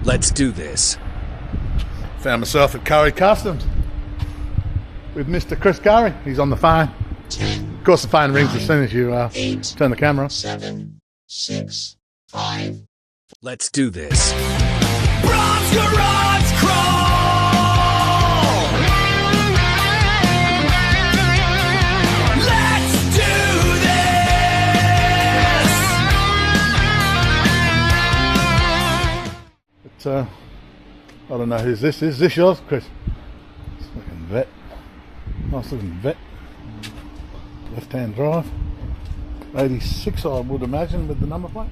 Let's do this. Found myself at Currey Customs with Mr. Chris Currey. He's on the phone. Of course, the phone rings as soon as you turn the camera on. 7, 6, 5. Let's do this. Brom's Garage Crawl! Let's do this! But, I don't know whose this is. Is this yours, Chris? It's looking Vet. Nice looking Vet. Left-hand drive. 86, I would imagine, with the number plate.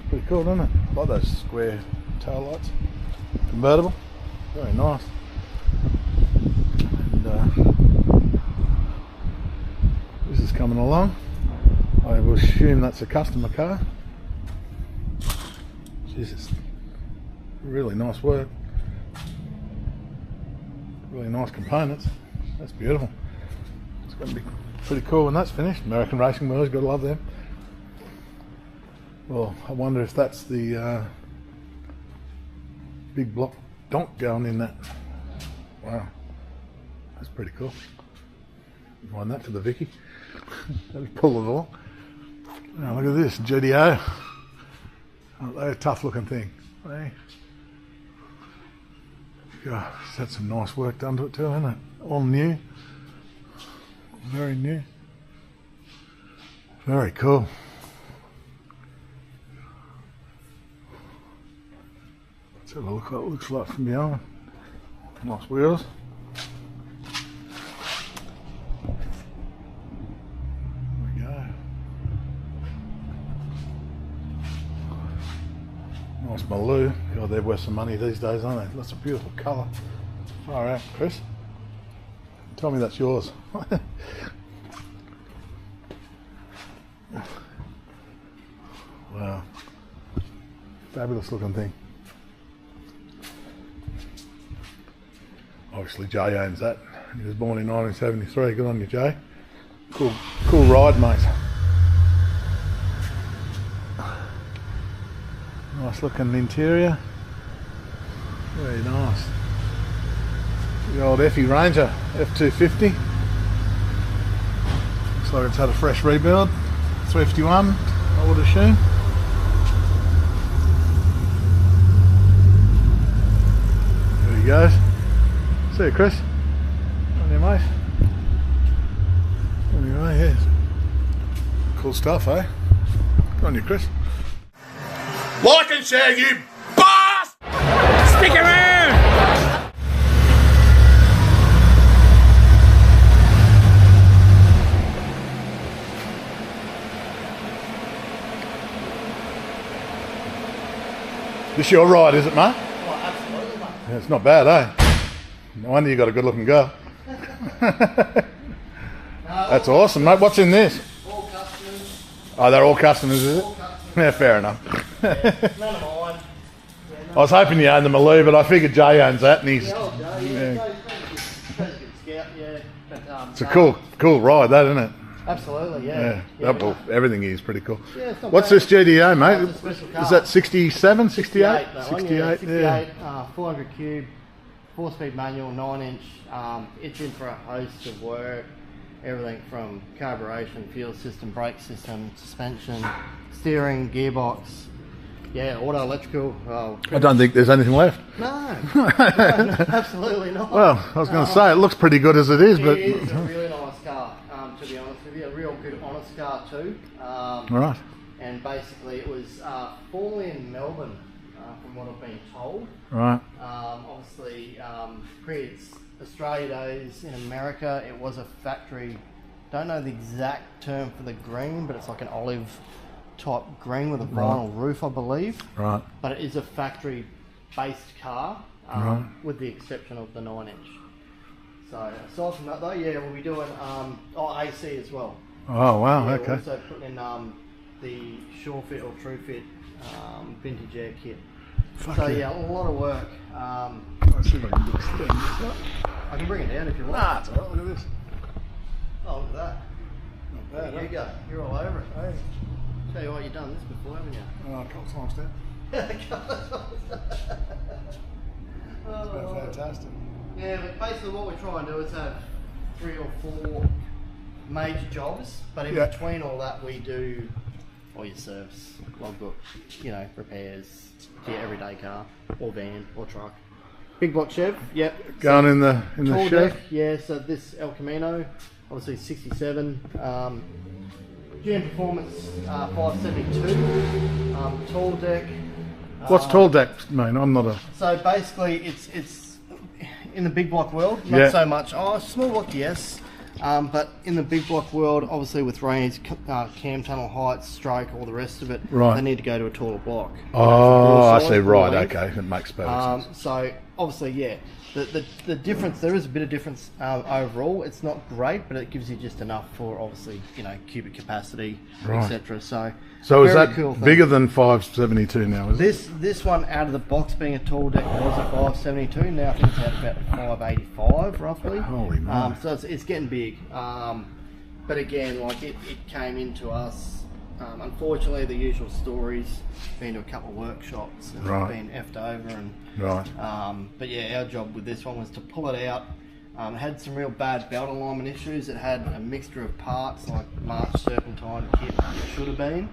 Pretty cool, isn't it? I like those square tail lights. Convertible. Very nice. And this is coming along. I will assume that's a customer car. Jesus. Really nice work. Really nice components. That's beautiful. It's going to be pretty cool when that's finished. American racing wheels, gotta love them. Well, I wonder if that's the big block donk going in that. Wow, that's pretty cool. Mind that for the Vicky. That'll pull it all. Now look at this GTO. Oh, they're a tough looking thing. Hey. God, it's had some nice work done to it too, hasn't it? All new. Very new. Very cool. Let's have a look what it looks like from behind. Nice wheels. There we go. Nice Maloo. God, they're worth some money these days, aren't they? That's a beautiful colour. Far out, Chris. Tell me that's yours. Wow. Fabulous looking thing. Obviously Jay owns that. He was born in 1973. Good on you, Jay. Cool ride, mate. Nice looking interior. Very nice. The old Effie Ranger, F250. Looks like it's had a fresh rebuild. 351, I would assume. There he goes. See you, Chris. On your mate. Anyway, yeah. Cool stuff, eh? Good on you, Chris. Like and share, you boss! Stick around! This your ride, is it, mate? Oh, absolutely, mate. Yeah, it's not bad, eh? No wonder you got a good looking girl. That's awesome, mate. What's in this? All customers. Oh, they're all customers, is it? All customers. Yeah, fair enough. None of mine. I was hoping you owned the Maloo, but I figured Jay owns that, and he's. Yeah, old Joe, Yeah. Joe's a good scout, yeah. But, It's a cool ride, that, isn't it? absolutely, Yeah. yeah. Well, everything is pretty cool. Yeah, it's not What's bad. this GTO, mate? It's a special car. Is that 67, 68? that one, 68, 68, 400 cube, 4-speed manual, 9-inch. It's in for a host of work. Everything from carburation, fuel system, brake system, suspension, steering, gearbox. Yeah, auto electrical. I don't think there's anything left. No, absolutely not. Well, I was going to say, it looks pretty good as it is, but. It is a really nice car, to be honest with you. A real good, honest car too. All right. And basically it was formerly in Melbourne, from what I've been told. Right. Obviously, pre its Australia days in America, it was a factory. Don't know the exact term for the green, but it's like an olive type green with a vinyl roof, I believe. Right. But it is a factory-based car, with the exception of the 9-inch. So aside from that, though, yeah, we'll be doing AC as well. Oh, wow, Yeah, okay. we're also putting in the Sure Fit or True Fit vintage air kit. Fuck So yeah. yeah, a lot of work. Let's see if I can extend this up. I can bring it down if you want. Nah, it's all right. Look at this. Oh, look at that. Not bad, There you go. You're all over it. Hey. Tell you what, you've done this before, haven't you? A couple times down. Yeah, but basically what we're trying to do is have 3 or 4 major jobs, but in between all that we do all your service, logbook, you know, repairs to your everyday car or van or truck. Big block Chev, yep. Going in the tall shed? deck, yeah, so this El Camino, obviously 67, GM Performance 572, tall deck. What's tall deck mean? I'm not a... So basically it's in the big block world, not so much, small block yes, but in the big block world, obviously with range, cam tunnel heights, stroke, all the rest of it, they need to go to a taller block. Oh, I see, right, okay, it makes perfect sense. So obviously, yeah, the difference, there is a bit of difference overall. It's not great, but it gives you just enough for obviously, you know, cubic capacity, etc. So is that cool bigger than 572 now, is it? This one out of the box being a tall deck was a 572, now I think it's at about 585 roughly. Holy man. So it's getting big. But again, like it came into us, unfortunately the usual stories, been to a couple of workshops and been effed over and but yeah, our job with this one was to pull it out. It had some real bad belt alignment issues. It had a mixture of parts like March serpentine kit should have been.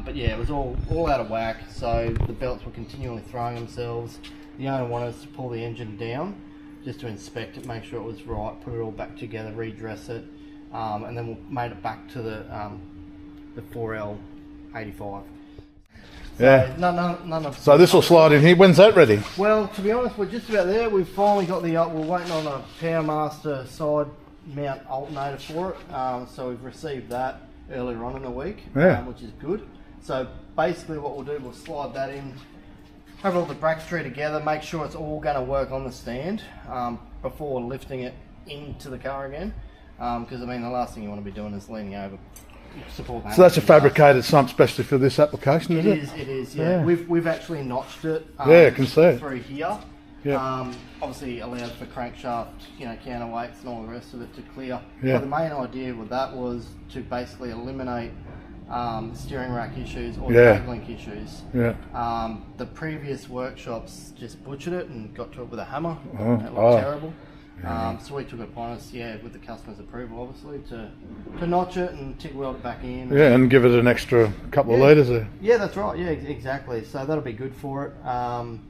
But yeah, it was all out of whack. So the belts were continually throwing themselves. The owner wanted us to pull the engine down just to inspect it, make sure it was right, put it all back together, redress it, and then we made it back to the 4L85. So this will slide in here. When's that ready? Well, to be honest, we're just about there. We've finally got we're waiting on a Powermaster side mount alternator for it. So we've received that earlier on in the week, which is good. So basically what we'll do, we'll slide that in, have all the bracketry together, make sure it's all going to work on the stand before lifting it into the car again. Because I mean, the last thing you want to be doing is leaning over. So that's a fabricated sump especially for this application, is it? It is, yeah. We've actually notched it I can see it. through here. Obviously allowed for crankshaft, you know, counterweights and all the rest of it to clear. But the main idea with that was to basically eliminate steering rack issues or drag link issues. The previous workshops just butchered it and got to it with a hammer. It looked terrible. So we took it upon us, with the customer's approval, obviously, to notch it and TIG weld it back in. And give it an extra couple of litres there. Yeah, that's right. Yeah, exactly. So that'll be good for it.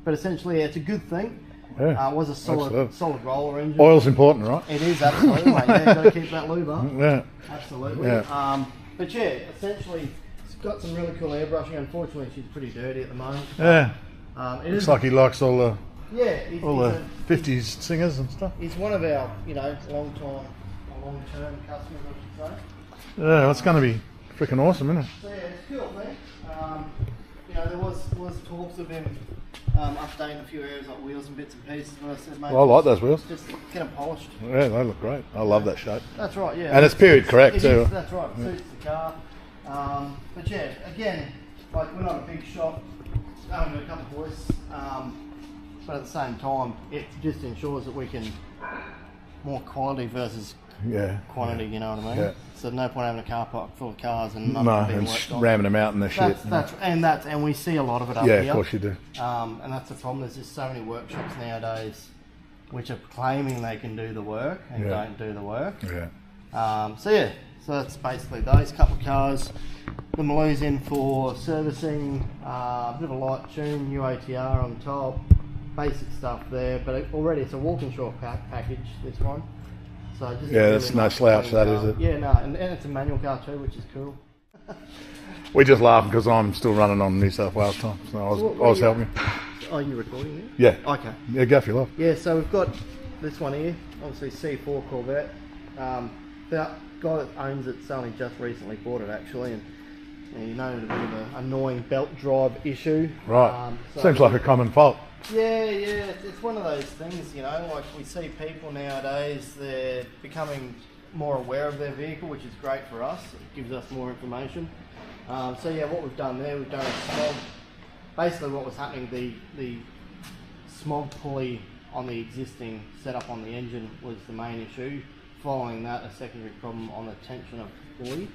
But essentially, it's a good thing. It was a solid roller engine. Oil's important, right? It is, absolutely, mate. Yeah, got to keep that lube up. Absolutely. But yeah, essentially, it's got some really cool airbrushing. Unfortunately, she's pretty dirty at the moment. Looks like he likes all the... he's the 50s singers and stuff. He's one of our, long-term customers, I should say. Yeah, it's going to be freaking awesome, isn't it? So yeah, it's cool, man. There was talks of him updating a few areas like wheels and bits and pieces, but I said, mate, I like those wheels. Just get them polished. Yeah, they look great. I love that shape. That's right, yeah. And it's period correct too. That's right, it suits the car. But yeah, again, like we're not a big shop, only got a couple of hoists. But at the same time, it just ensures that we can more quality versus quantity. You know what I mean? Yeah. So no point having a car park full of cars and none being worked on. Ramming them out in the shit. And we see a lot of it up here. Yeah, of course you do. And that's the problem. There's just so many workshops nowadays which are claiming they can do the work and don't do the work. So that's basically those couple of cars. The Malou's in for servicing, a bit of a light tune, new ATR on top. Basic stuff there, but already it's a Walkinshaw package, this one. So just that's no slouch, that is it? Yeah, no, and it's a manual car too, which is cool. We just laughing because I'm still running on New South Wales time, so I was helping you. Oh, you recording there? Yeah. Okay. Yeah, go for your life. Yeah, so we've got this one here, obviously C4 Corvette. The guy that owns it's only just recently bought it actually, and you know, a bit of an annoying belt drive issue. Right. Seems like a common fault. Yeah, it's one of those things, like we see people nowadays, they're becoming more aware of their vehicle, which is great for us. It gives us more information. So yeah, what we've done there, we've done a smog. Basically what was happening, the smog pulley on the existing setup on the engine was the main issue. Following that, a secondary problem on the tension of the pulley.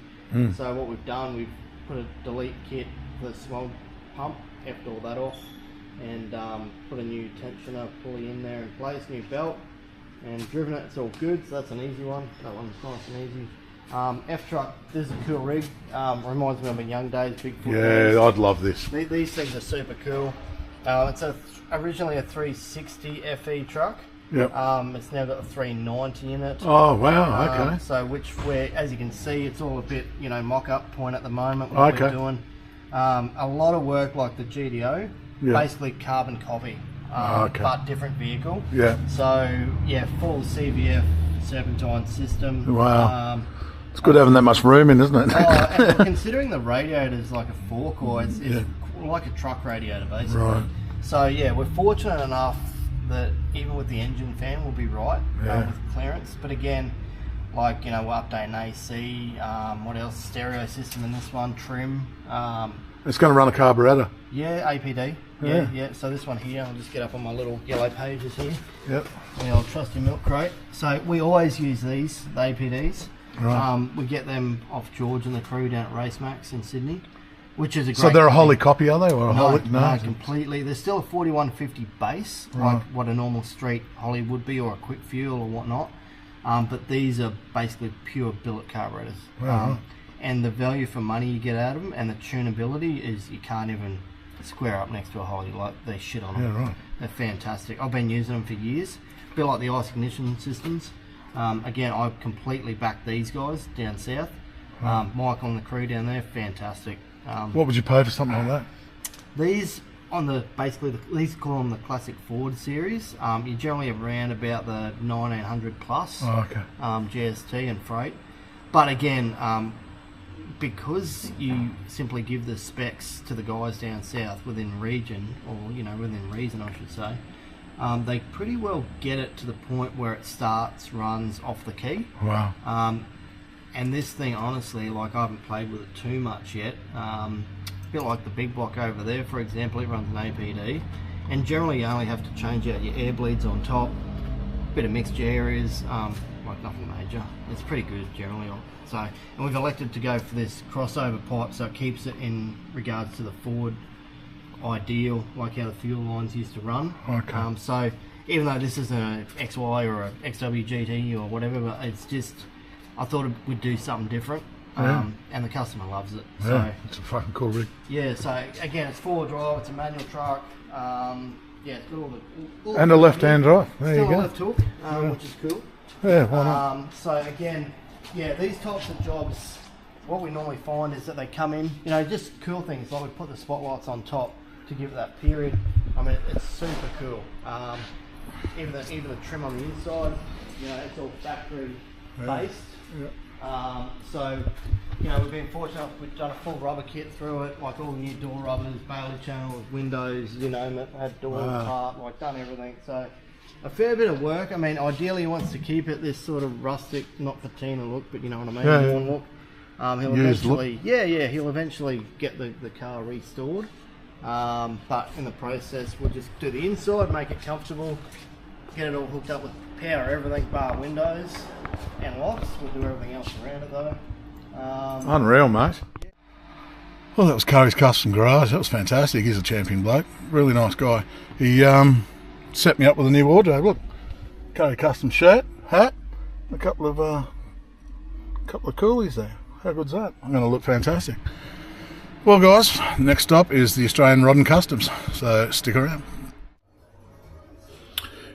So what we've done, we've put a delete kit for the smog pump, F'd all that off, and put a new tensioner pulley in there in place, new belt, and driven it, it's all good, so that's an easy one. That one's nice and easy. F-Truck, this is a cool rig. Reminds me of my young days, Bigfoot days. Yeah, I'd love this. These things are super cool. It's originally a 360 FE truck. Yep. It's now got a 390 in it. Oh, wow, okay. So as you can see, it's all a bit, mock-up point at the moment, what we're doing. A lot of work like the GTO, basically carbon copy, but different vehicle. Yeah. So, yeah, full CVF serpentine system. Wow. It's good having that much room in, isn't it? And considering the radiator is like a forecourt, it's like a truck radiator, basically. Right. So, yeah, we're fortunate enough that even with the engine fan we'll be right with clearance. But again, like, we're updating AC, what else? Stereo system in this one, trim. It's going to run a carburetor. Yeah, APD. Yeah. So this one here, I'll just get up on my little yellow pages here. Yep. The old trusty milk crate. So we always use these, the APDs. Right. We get them off George and the crew down at Racemax in Sydney, which is a great. So they're a Holly copy, are they? Or no, completely. They're still a 4150 base, like what a normal street Holly would be, or a quick fuel or whatnot. But these are basically pure billet carburetors. Wow. And the value for money you get out of them and the tunability is you can't even square up next to a Holly. Like, they shit on them. Yeah, right. They're fantastic. I've been using them for years. A bit like the ice ignition systems. Again, I completely back these guys down south. Michael and the crew down there, fantastic. What would you pay for something like that? These these call them the classic Ford series. You're generally around about the 1900 plus. GST and freight. But again, because you simply give the specs to the guys down south within region, or within reason, I should say, they pretty well get it to the point where it runs off the key. Wow. And this thing, honestly, like, I haven't played with it too much yet. A bit like the big block over there, for example, it runs an APD, and generally you only have to change out your air bleeds on top, bit of mixture areas, like nothing major. It's pretty good generally. So, and we've elected to go for this crossover pipe, so it keeps it in regards to the Ford ideal, like how the fuel lines used to run. Okay. So even though this isn't an XY or an XW GT or whatever, but it's just, I thought we'd do something different. And the customer loves it. So it's a fucking cool rig. Yeah, so again, it's 4-wheel drive, it's a manual truck. It's got all and a left-hand drive. There you go. Still a left hook, which is cool. Yeah, why not? So again, these types of jobs, what we normally find is that they come in, just cool things, like we put the spotlights on top to give it that period. I mean, it's super cool. Even the trim on the inside, it's all factory based. Yeah. So, we've been fortunate, we've done a full rubber kit through it, like all new door rubbers, Bailey channels, windows, you name it, had doors apart, like done everything. So, a fair bit of work. I mean, ideally he wants to keep it this sort of rustic, not patina look, but you know what I mean, worn look. He'll eventually, he'll eventually get the car restored. But in the process, we'll just do the inside, make it comfortable, get it all hooked up with power, everything bar windows and locks. We'll do everything else around it though. Unreal, mate. Well, that was Curry's Custom Garage. That was fantastic. He's a champion bloke. Really nice guy. He set me up with a new wardrobe. Look, Curry Custom shirt, hat, a couple of coolies there. How good's that? I'm going to look fantastic. Well, guys, next stop is the Australian Rod and Customs, so stick around.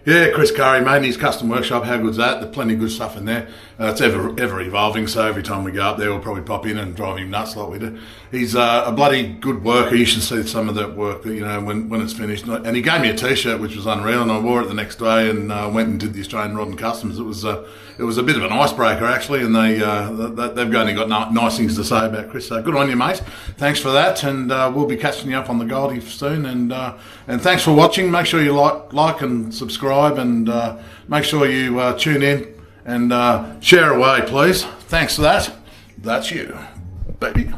Yeah, Chris Currey, mate, in his custom workshop. How good's that? There's plenty of good stuff in there. It's ever evolving, so every time we go up there, we'll probably pop in and drive him nuts like we do. He's a bloody good worker. You should see some of that work, when it's finished. And he gave me a T-shirt, which was unreal, and I wore it the next day and went and did the Australian Rod and Customs. It was a bit of an icebreaker, actually, and they've only got nice things to say about Chris. So good on you, mate. Thanks for that, and we'll be catching you up on the Goldie soon. And thanks for watching. Make sure you like and subscribe, and make sure you tune in and share away, please. Thanks for that. That's you, baby.